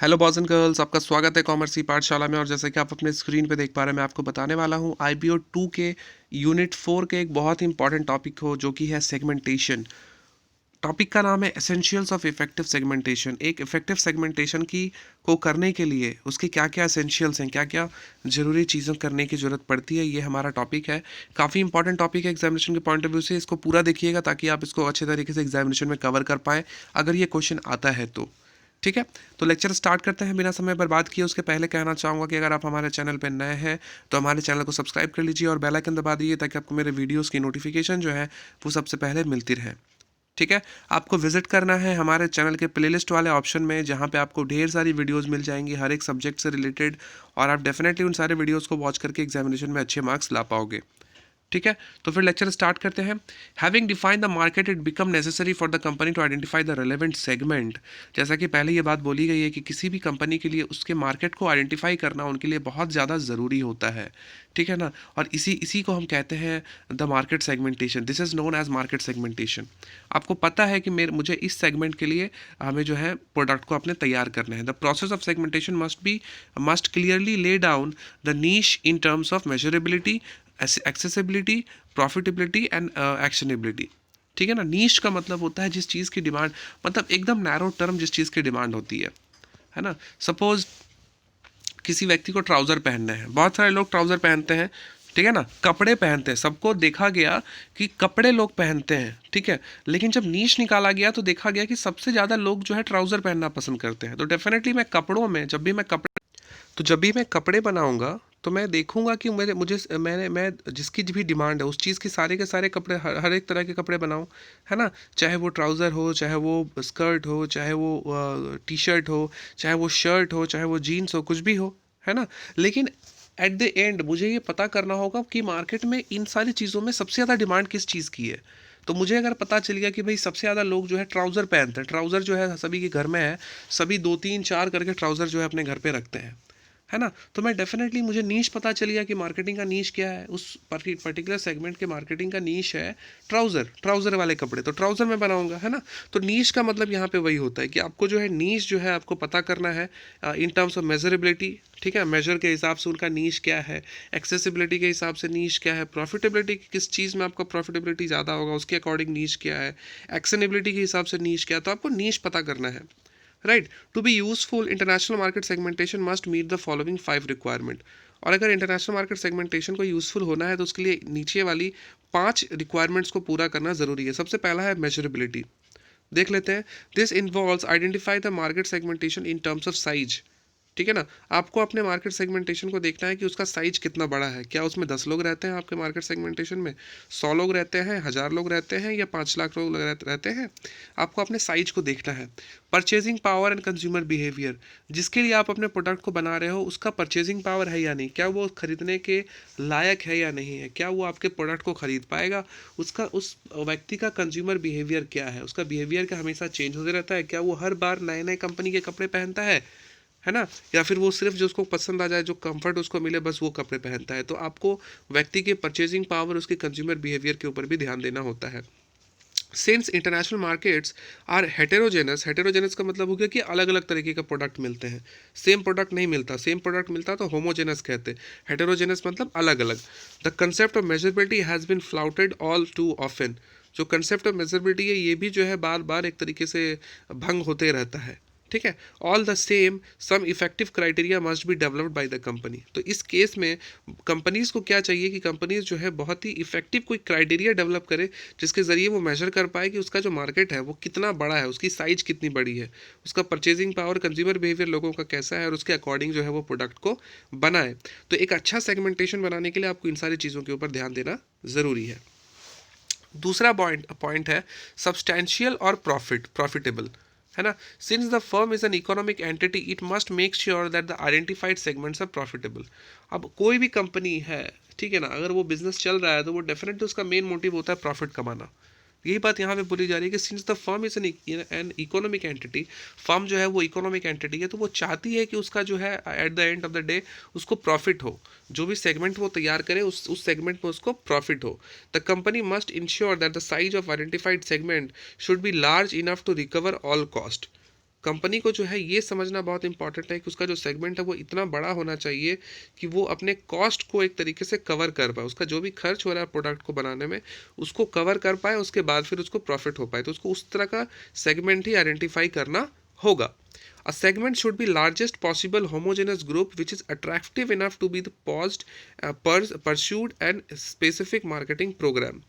Hello boys and girls, आपका स्वागत है कॉमर्स की पाठशाला में। और जैसे कि आप अपने स्क्रीन पे देख पा रहे हैं, मैं आपको बताने वाला हूँ IBO 2 के यूनिट 4 के एक बहुत ही इंपॉर्टेंट टॉपिक हो, जो कि है सेगमेंटेशन। टॉपिक का नाम है एसेंशियल्स ऑफ इफेक्टिव सेगमेंटेशन। एक इफेक्टिव सेगमेंटेशन की को करने के लिए उसके क्या क्या एसेंशियल्स हैं, क्या क्या ज़रूरी चीज़ें करने की ज़रूरत पड़ती है, ये हमारा टॉपिक है। काफ़ी इंपॉर्टेंट टॉपिक है एग्जामिनेशन के पॉइंट ऑफ व्यू से। इसको पूरा देखिएगा ताकि आप इसको अच्छे तरीके से एग्जामिनेशन में कवर कर पाएँ, अगर ये क्वेश्चन आता है तो। ठीक है, तो लेक्चर स्टार्ट करते हैं बिना समय बर्बाद किए। उसके पहले कहना चाहूँगा कि अगर आप हमारे चैनल पर नए हैं तो हमारे चैनल को सब्सक्राइब कर लीजिए और बेल आइकन दबा दीजिए, ताकि आपको मेरे वीडियोस की नोटिफिकेशन जो है वो सबसे पहले मिलती रहे। ठीक है, आपको विजिट करना है हमारे चैनल के प्लेलिस्ट वाले ऑप्शन में, जहाँ पे आपको ढेर सारी वीडियोस मिल जाएंगी हर एक सब्जेक्ट से रिलेटेड, और आप डेफिनेटली उन सारे वीडियोस को वॉच करके एग्जामिनेशन में अच्छे मार्क्स ला पाओगे। ठीक है, तो फिर लेक्चर स्टार्ट करते हैं। Having define the market, it become necessary for the company to identify the relevant segment. जैसा कि पहले ये बात बोली गई है कि किसी भी कंपनी के लिए उसके मार्केट को आइडेंटिफाई करना उनके लिए बहुत ज़्यादा ज़रूरी होता है। ठीक है ना, और इसी इसी को हम कहते हैं the market segmentation. This is known as market segmentation. आपको पता है कि मुझे इस सेगमेंट के लिए हमें जो है प्रोडक्ट को अपने तैयार करना है। The process of segmentation must clearly lay down the niche in terms of measurability, accessibility, profitability and actionability. ठीक है ना, नीश का मतलब होता है जिस चीज़ की डिमांड, मतलब एकदम नैरो टर्म जिस चीज़ की डिमांड होती है ना। सपोज किसी व्यक्ति को ट्राउज़र पहनने हैं, बहुत सारे लोग ट्राउज़र पहनते हैं। ठीक है ना, कपड़े पहनते हैं, सबको देखा गया कि कपड़े लोग पहनते हैं। ठीक है, लेकिन जब नीश निकाला गया तो देखा गया कि सबसे ज़्यादा लोग जो है ट्राउज़र पहनना पसंद करते हैं। तो डेफिनेटली मैं कपड़ों में जब भी मैं कपड़े बनाऊंगा तो मैं देखूंगा कि मैं जिसकी भी डिमांड है उस चीज़ की सारे के सारे कपड़े, हर एक तरह के कपड़े बनाऊं। है ना, चाहे वो ट्राउज़र हो, चाहे वो स्कर्ट हो, चाहे वो टी शर्ट हो, चाहे वो शर्ट हो, चाहे वो जीन्स हो, कुछ भी हो। है ना, लेकिन एट द एंड मुझे ये पता करना होगा कि मार्केट में इन सारी चीज़ों में सबसे ज़्यादा डिमांड किस चीज़ की है। तो मुझे अगर पता चल गया कि भाई सबसे ज़्यादा लोग जो है ट्राउज़र पहनते हैं, ट्राउज़र जो है सभी के घर में है, सभी 2 3 4 करके ट्राउज़र जो है अपने घर पे रखते हैं। है ना, तो मैं डेफिनेटली, मुझे नीश पता चल गया कि मार्केटिंग का नीश क्या है, उस पर्टिकुलर सेगमेंट के मार्केटिंग का नीश है ट्राउज़र वाले कपड़े, तो ट्राउज़र में बनाऊंगा। है ना, तो नीश का मतलब यहाँ पे वही होता है कि आपको जो है नीश जो है आपको पता करना है इन टर्म्स ऑफ मेजरेबिलिटी। ठीक है, मेजर के हिसाब से उनका नीश क्या है, एक्सेसिबिलिटी के हिसाब से नीश क्या है, प्रॉफिटेबिलिटी किस चीज़ में आपका प्रॉफिटेबिलिटी ज़्यादा होगा उसके अकॉर्डिंग नीश क्या है, एक्शनेबिलिटी के हिसाब से नीश क्या है। तो आपको नीश पता करना है। Right, to be useful international market segmentation must meet the following 5 requirement. और अगर इंटरनेशनल मार्केट सेगमेंटेशन को यूजफुल होना है तो उसके लिए नीचे वाली 5 रिक्वायरमेंट्स को पूरा करना जरूरी है। सबसे पहला है मेजरेबिलिटी। देख लेते हैं। This involves identify the market segmentation in terms of size. ठीक है ना, आपको अपने मार्केट सेगमेंटेशन को देखना है कि उसका साइज कितना बड़ा है। क्या उसमें 10 लोग रहते हैं आपके मार्केट सेगमेंटेशन में, 100 लोग रहते हैं, 1000 लोग रहते हैं, या 5 लाख लोग रहते हैं। आपको अपने साइज को देखना है। Purchasing power and consumer behaviour, जिसके लिए आप अपने प्रोडक्ट को बना रहे हो उसका परचेजिंग पावर है या नहीं, क्या वो खरीदने के लायक है या नहीं है, क्या वो आपके प्रोडक्ट को खरीद पाएगा, उसका उस व्यक्ति का कंज्यूमर बिहेवियर क्या है, उसका बिहेवियर क्या हमेशा चेंज होते रहता है, क्या वो हर बार नए नए कंपनी के कपड़े पहनता है ना, या फिर वो सिर्फ जो उसको पसंद आ जाए, जो कंफर्ट उसको मिले, बस वो कपड़े पहनता है। तो आपको व्यक्ति के परचेजिंग पावर, उसके कंज्यूमर बिहेवियर के ऊपर भी ध्यान देना होता है। Since international markets are heterogeneous, heterogeneous का मतलब हो गया कि अलग अलग तरीके का प्रोडक्ट मिलते हैं, सेम प्रोडक्ट नहीं मिलता। सेम प्रोडक्ट मिलता तो होमोजेनस कहते, हेटेरोजेनस मतलब अलग अलग। The concept of measurability has been flouted all too often. जो कंसेप्ट ऑफ मेजरेबिलिटी है ये भी जो है बार बार एक तरीके से भंग होते रहता है। ठीक है, all the same some effective criteria must be developed by the company. तो इस केस में कंपनीज को क्या चाहिए कि कंपनीज जो है बहुत ही इफेक्टिव कोई क्राइटेरिया डेवलप करे, जिसके ज़रिए वो मेजर कर पाए कि उसका जो मार्केट है वो कितना बड़ा है, उसकी साइज कितनी बड़ी है, उसका परचेजिंग पावर, कंज्यूमर बिहेवियर लोगों का कैसा है, और उसके अकॉर्डिंग जो है वो प्रोडक्ट को बनाए। तो एक अच्छा सेगमेंटेशन बनाने के लिए आपको इन सारी चीज़ों के ऊपर ध्यान देना ज़रूरी है। दूसरा पॉइंट है सब्सटैंशियल और प्रॉफिटेबल। है ना, since the firm is an economic entity it must make sure that the identified segments are profitable. अब कोई भी कंपनी है, ठीक है ना, अगर वो बिजनेस चल रहा है तो वो डेफिनेटली उसका मेन मोटिव होता है प्रॉफिट कमाना। यही बात यहाँ पे बोली जा रही है कि since the firm is an economic entity, firm जो है वो इकोनॉमिक एंटिटी है, तो वो चाहती है कि उसका जो है at the end of the day उसको प्रॉफिट हो। जो भी सेगमेंट वो तैयार करे उस सेगमेंट में उसको प्रॉफिट हो। The company must ensure that the size of identified segment should be large enough to recover all cost. Company को जो है ये समझना बहुत इंपॉर्टेंट है कि उसका जो सेगमेंट है वो इतना बड़ा होना चाहिए कि वो अपने कॉस्ट को एक तरीके से कवर कर पाए, उसका जो भी खर्च हो रहा है प्रोडक्ट को बनाने में उसको कवर कर पाए, उसके बाद फिर उसको प्रॉफिट हो पाए। तो उसको उस तरह का सेगमेंट ही आइडेंटिफाई करना होगा। A segment should be largest possible homogeneous group which is attractive enough to be the paused, pursued and specific marketing program।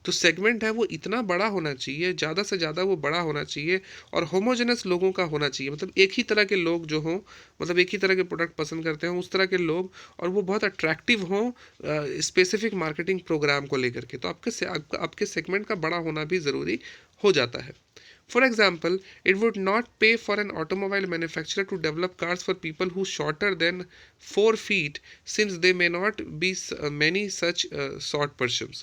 तो सेगमेंट है वो इतना बड़ा होना चाहिए, ज़्यादा से ज़्यादा वो बड़ा होना चाहिए और होमोजेनस लोगों का होना चाहिए, मतलब एक ही तरह के लोग जो हों, मतलब एक ही तरह के प्रोडक्ट पसंद करते हैं उस तरह के लोग, और वो बहुत अट्रैक्टिव हों स्पेसिफिक मार्केटिंग प्रोग्राम को लेकर के। तो आपके सेगमेंट का बड़ा होना भी ज़रूरी हो जाता है। For example, it would not pay for an automobile manufacturer to develop cars for people who shorter than 4 feet since they may not be many such short persons,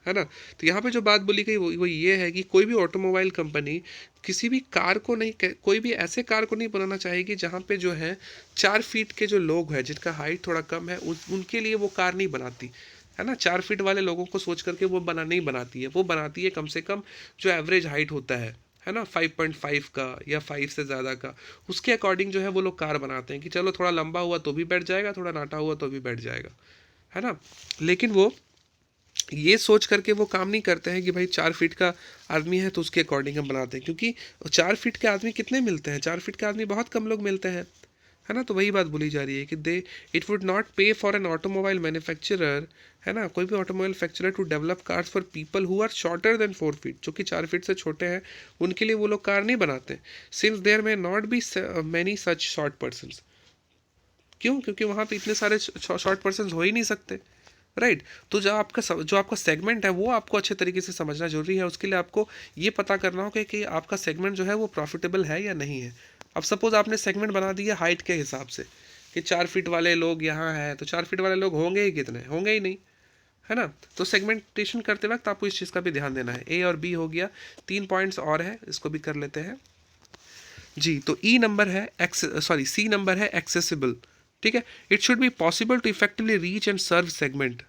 है ना। तो यहाँ पे जो बात बोली गई वो ये है कि कोई भी ऑटोमोबाइल कंपनी किसी भी कार को नहीं, कोई भी ऐसे कार को नहीं बनाना चाहेगी जहाँ पे जो है 4 फीट के जो लोग हैं जिनका हाइट थोड़ा कम है उनके लिए वो कार नहीं बनाती, है ना। 4 फीट वाले लोगों को सोच करके वो नहीं बनाती है, वो बनाती है कम से कम जो एवरेज हाइट होता है ना, 5.5 का या 5 से ज़्यादा का, उसके अकॉर्डिंग जो है वो लोग कार बनाते हैं कि चलो थोड़ा लंबा हुआ तो भी बैठ जाएगा, थोड़ा नाटा हुआ तो भी बैठ जाएगा, है ना। लेकिन वो ये सोच करके वो काम नहीं करते हैं कि भाई 4 फीट का आदमी है तो उसके अकॉर्डिंग हम बनाते हैं, क्योंकि 4 फीट के आदमी कितने मिलते हैं, 4 फीट के आदमी बहुत कम लोग मिलते हैं, है ना। तो वही बात बोली जा रही है कि it would not pay for an automobile manufacturer, है ना, कोई भी automobile facturer to develop cars for people who are shorter than 4 feet, जो कि 4 फीट से छोटे हैं उनके लिए वो लोग कार नहीं बनाते, सिंस देयर में not be many such short persons. क्यों? क्योंकि वहाँ पे इतने सारे शॉर्ट पर्सन हो ही नहीं सकते, राइट। तो जो आपका सेगमेंट है वो आपको अच्छे तरीके से समझना जरूरी है। उसके लिए आपको ये पता करना होगा कि आपका सेगमेंट जो है वो प्रॉफिटेबल है या नहीं है। अब सपोज आपने सेगमेंट बना दिया हाइट के हिसाब से कि 4 फीट वाले लोग यहाँ हैं, तो 4 फीट वाले लोग होंगे ही कितने, होंगे ही नहीं, है ना। तो सेगमेंटेशन करते वक्त आपको इस चीज़ का भी ध्यान देना है। ए और बी हो गया, 3 पॉइंट्स और है, इसको भी कर लेते हैं जी। तो सी नंबर है एक्सेसिबल, ठीक है। It should be possible to effectively reach and serve segment,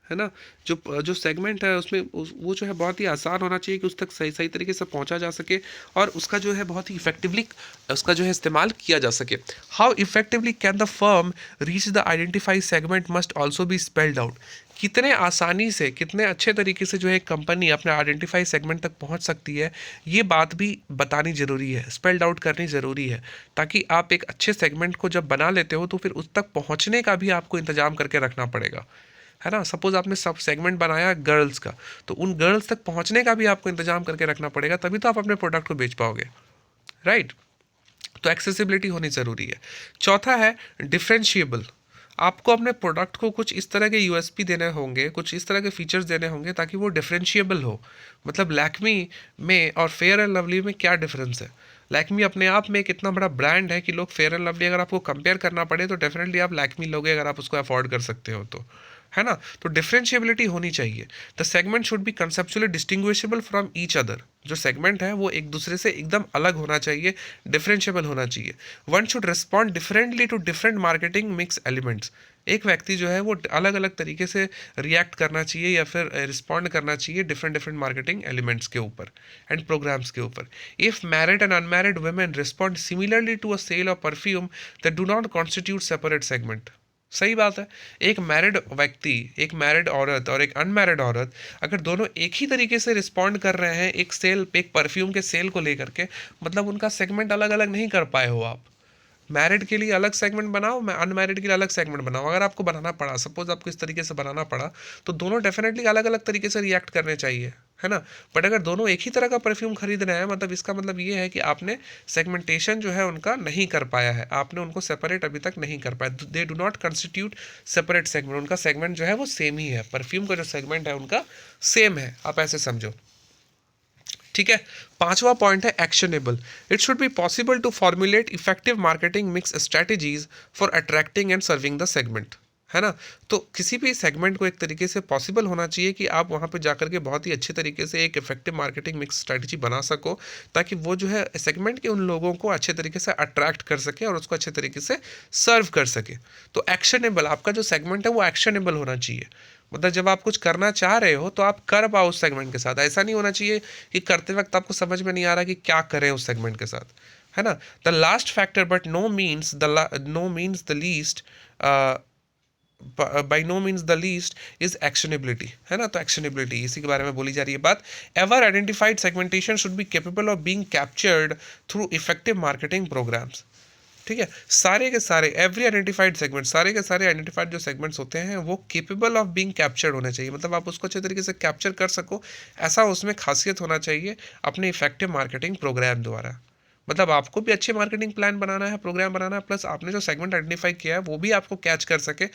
है ना। जो सेगमेंट है उसमें वो जो है बहुत ही आसान होना चाहिए कि उस तक सही सही तरीके से पहुंचा जा सके और उसका जो है बहुत ही इफेक्टिवली उसका जो है इस्तेमाल किया जा सके। How effectively can the firm reach the identify segment must also be spelled out. कितने आसानी से, कितने अच्छे तरीके से जो है कंपनी अपने आइडेंटिफाई सेगमेंट तक पहुंच सकती है, ये बात भी बतानी ज़रूरी है, स्पेल्ड आउट करनी ज़रूरी है, ताकि आप एक अच्छे सेगमेंट को जब बना लेते हो तो फिर उस तक पहुंचने का भी आपको इंतजाम करके रखना पड़ेगा, है ना। सपोज आपने सब सेगमेंट बनाया गर्ल्स का, तो उन गर्ल्स तक पहुंचने का भी आपको इंतजाम करके रखना पड़ेगा, तभी तो आप अपने प्रोडक्ट को बेच पाओगे, राइट। तो एक्सेसिबिलिटी होनी ज़रूरी है। चौथा है डिफरेंशिएबल। आपको अपने प्रोडक्ट को कुछ इस तरह के यूएसपी देने होंगे, कुछ इस तरह के फीचर्स देने होंगे ताकि वो डिफरेंशिएबल हो। मतलब लैक्मी में और फेयर एंड लवली में क्या डिफरेंस है। लैक्मी अपने आप में एक इतना बड़ा ब्रांड है कि लोग फेयर एंड लवली अगर आपको कंपेयर करना पड़े तो डेफिनेटली आप लैक्मी लोगे अगर आप उसको अफोर्ड कर सकते हो तो, है ना। तो डिफरेंशिएबिलिटी होनी चाहिए। The segment should B conceptually distinguishable from each other. जो सेगमेंट है वो एक दूसरे से एकदम अलग होना चाहिए, डिफरेंशिएबल होना चाहिए। One should respond differently to different marketing mix elements. एक व्यक्ति जो है वो अलग अलग तरीके से रिएक्ट करना चाहिए या फिर रिस्पॉन्ड करना चाहिए डिफरेंट डिफरेंट मार्केटिंग एलिमेंट्स के ऊपर एंड प्रोग्राम्स के ऊपर। If married and unmarried women respond similarly to a sale of perfume that do not constitute separate segment. सही बात है। एक मैरिड व्यक्ति, एक मैरिड औरत और एक अनमैरिड औरत अगर दोनों एक ही तरीके से रिस्पॉन्ड कर रहे हैं एक परफ्यूम के सेल को लेकर के, मतलब उनका सेगमेंट अलग अलग नहीं कर पाए हो आप। मैरिड के लिए अलग सेगमेंट बनाओ, मैं अनमैरिड के लिए अलग सेगमेंट बनाओ। अगर आपको बनाना पड़ा, सपोज आपको इस तरीके से बनाना पड़ा, तो दोनों डेफिनेटली अलग अलग तरीके से रिएक्ट करने चाहिए, है ना। बट अगर दोनों एक ही तरह का परफ्यूम खरीद रहे हैं, मतलब इसका मतलब ये है कि आपने सेगमेंटेशन जो है उनका नहीं कर पाया है, आपने उनको सेपरेट अभी तक नहीं कर पाया। They do not constitute separate segment. उनका सेगमेंट जो है वो सेम ही है, परफ्यूम का जो सेगमेंट है उनका सेम है, आप ऐसे समझो, ठीक है। पांचवा पॉइंट है actionable. It should be possible to formulate effective marketing mix strategies for attracting and serving the segment, है ना। तो किसी भी सेगमेंट को एक तरीके से पॉसिबल होना चाहिए कि आप वहाँ पे जाकर के बहुत ही अच्छे तरीके से एक इफेक्टिव मार्केटिंग मिक्स स्ट्रेटजी बना सको, ताकि वो जो है सेगमेंट के उन लोगों को अच्छे तरीके से अट्रैक्ट कर सके और उसको अच्छे तरीके से सर्व कर सके। तो एक्शनेबल, आपका जो सेगमेंट है वो एक्शनेबल होना चाहिए। मतलब जब आप कुछ करना चाह रहे हो तो आप कर पाओ उस सेगमेंट के साथ। ऐसा नहीं होना चाहिए कि करते वक्त आपको समझ में नहीं आ रहा कि क्या करें उस सेगमेंट के साथ, है ना। The last factor but no means the least, by no means the least is actionability, है ना। तो एक्शनेबिलिटी इसी के बारे में बोली जा रही है बात। Ever identified segmentation should be capable of being captured through effective marketing programmes. ठीक है, सारे के सारे एवरी आइडेंटिफाइड सेगमेंट, सारे के सारे आइडेंटिफाइड जो सेगमेंट्स होते हैं वो केपेबल ऑफ बीइंग कैप्चर्ड होने चाहिए, मतलब आप उसको अच्छे तरीके से कैप्चर कर सको, ऐसा उसमें खासियत होना चाहिए अपने इफेक्टिव मार्केटिंग प्रोग्राम द्वारा। मतलब आपको भी अच्छे मार्केटिंग प्लान बनाना है, प्रोग्राम बनाना है, प्लस आपने जो सेगमेंट आइडेंटिफाई किया है वो भी आपको कैच कर सके,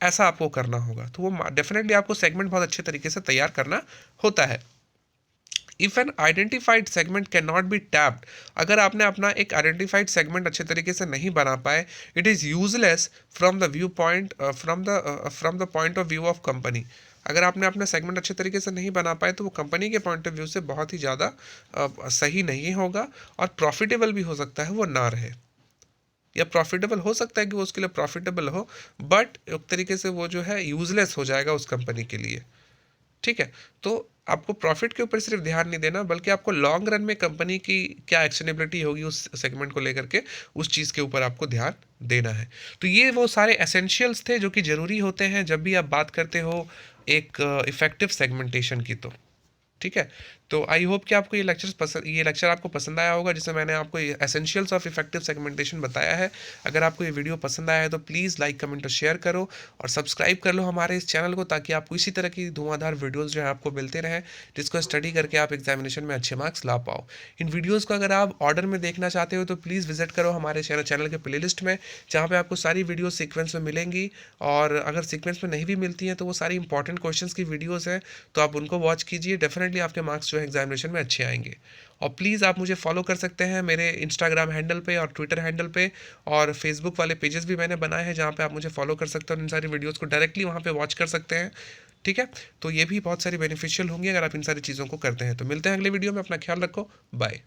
ऐसा आपको करना होगा। तो वो डेफिनेटली आपको सेगमेंट बहुत अच्छे तरीके से तैयार करना होता है। If an identified segment can not be tapped, अगर आपने अपना एक आइडेंटिफाइड सेगमेंट अच्छे तरीके से नहीं बना पाए, it is useless from the view point, from the point of view of company. अगर आपने अपना सेगमेंट अच्छे तरीके से नहीं बना पाए तो वो कंपनी के पॉइंट ऑफ व्यू से बहुत ही ज़्यादा सही नहीं होगा, और प्रॉफिटेबल भी हो सकता है वो ना रहे, या प्रॉफिटेबल हो सकता है कि वो उसके लिए प्रॉफिटेबल हो, बट एक तरीके से वो जो है यूजलेस हो जाएगा उस कंपनी के लिए। ठीक है, तो आपको प्रॉफिट के ऊपर सिर्फ ध्यान नहीं देना, बल्कि आपको लॉन्ग रन में कंपनी की क्या एक्शनेबिलिटी होगी उस सेगमेंट को लेकर के, उस चीज़ के ऊपर आपको ध्यान देना है। तो ये वो सारे एसेंशियल्स थे जो कि ज़रूरी होते हैं जब भी आप बात करते हो एक इफेक्टिव सेगमेंटेशन की। तो ठीक है, तो आई होप कि आपको ये लेक्चर आपको पसंद आया होगा, जिसमें मैंने आपको एसेंशियल्स ऑफ इफेक्टिव सेगमेंटेशन बताया है। अगर आपको ये वीडियो पसंद आया है तो प्लीज़ लाइक, कमेंट और शेयर करो, और सब्सक्राइब कर लो हमारे इस चैनल को, ताकि आपको इसी तरह की धुआंधार वीडियोज़ जो है आपको मिलते रहें, जिसको स्टडी करके आप एग्जामिनेशन में अच्छे मार्क्स ला पाओ। इन वीडियोज़ को अगर आप ऑर्डर में देखना चाहते हो तो प्लीज़ विजिट करो हमारे चैनल के प्लेलिस्ट में, जहाँ पे आपको सारी वीडियो सीक्वेंस में मिलेंगी, और अगर सीक्वेंस में नहीं भी मिलती हैं तो वो सारी इंपॉर्टेंट क्वेश्चंस की वीडियोस हैं, तो आप उनको वॉच कीजिए, डेफिनेटली आपके मार्क्स जो है एग्जामिनेशन में अच्छे आएंगे। और प्लीज़ आप मुझे फॉलो कर सकते हैं मेरे इंस्टाग्राम हैंडल पे और ट्विटर हैंडल पे, और फेसबुक वाले पेजेस भी मैंने बनाए हैं जहाँ पे आप मुझे फॉलो कर सकते हो, इन सारी वीडियोस को डायरेक्टली वहाँ पे वॉच कर सकते हैं। ठीक है, तो ये भी बहुत सारी बेनिफिशियल होंगी अगर आप इन सारी चीज़ों को करते हैं। तो मिलते हैं अगले वीडियो में, अपना ख्याल रखो, बाय।